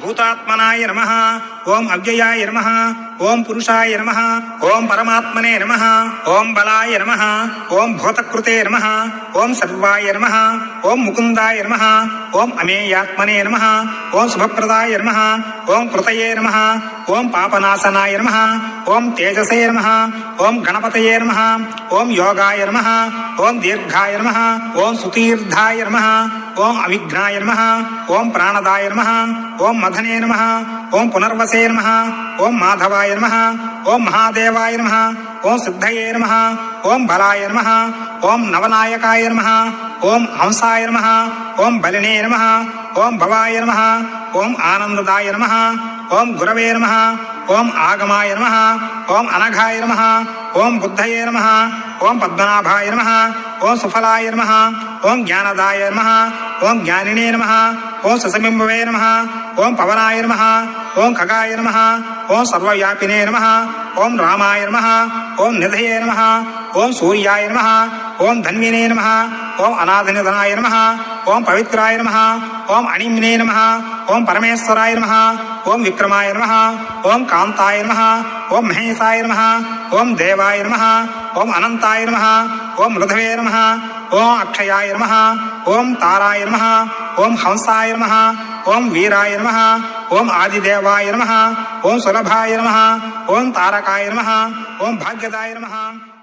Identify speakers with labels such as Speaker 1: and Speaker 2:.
Speaker 1: భూతాత్మనాయ నమః. ఓం అవ్యయాయ నమః. ఓం పురుషాయ నమః. ఓం పరమాత్మనే నమః. ఓం బలాయ నమః. ఓం భూతకృతే నమః. ఓం సర్వాయ నమః. ఓం ముకుందాయ నమః. ఓం అమేయాత్మనే నమః. ఓం శుభప్రదాయ నమః. ఓం కృతయే నమః. ఓం పాపనాశనాయ నమః. ఓం తేజసే నమః. ఓం గణపతయే నమః. ఓం యోగాయ నమః. ఓం దీర్ఘాయ నమః. ఓం సుతీర్ఘాయ నమః. ఓం అవిఘ్నాయ నమః. ఓం ప్రాణదాయ నమః. ఓం మధనే నమః. ఓం పునర్వసే నమః. ఓం మాధవాయ నమః. ఓం మహాదేవాయ నమః. ఓం సిద్ధయే నమః. ఓం బలాయ నమః. ఓం నవనాయకాయ నమః. ఓం హంసాయ నమః. ఓం బలినే నమః. ఓం భవాయ నమః. ఓం ఆనందదాయ నమః. ఓం గురవే నమః. ఓం ఆగమాయ నమః. ఓం అనఘాయ నమః. ఓం బుద్ధయే నమః. ఓం పద్మనాభాయ నమః. ఓం సుఫలాయ నమః. ఓం జ్ఞానదాయ నమః. ఓం జ్ఞానినే నమః. ఓం ససబింబవే నమః. ఓం పవనాయ నమః. ఓం ఖగాయ నమః. ఓం సర్వవ్యాపినే నమః. ఓం రామాయ నమః. ఓం నిధయే నమః. ఓం సూర్యాయ నమః. ఓం ధన్వినే నమః. ఓం అనాథనిధనాయ నమః. ఓం పవిత్రాయ నమః. ఓం అణిమ్నే నమః. ఓం పరమేశ్వరాయ నమః. ఓం విక్రమాయ నమః. ఓం కాంతాయ నమః. ఓం మహేశాయ నమః. ఓం దేవాయ నమః. ఓం అనంతాయ నమః. ఓం మృధవే నమః. ఓం అక్షయాయ నమః. ఓం తారాయ నమః. ఓం హంసాయ నమః. ఓం వీరాయ నమః. ఓం ఆదిదేవాయ నమః. ఓం సులభాయ నమః. ఓం తారకాయ నమః. ఓం భాగ్యదాయ నమః.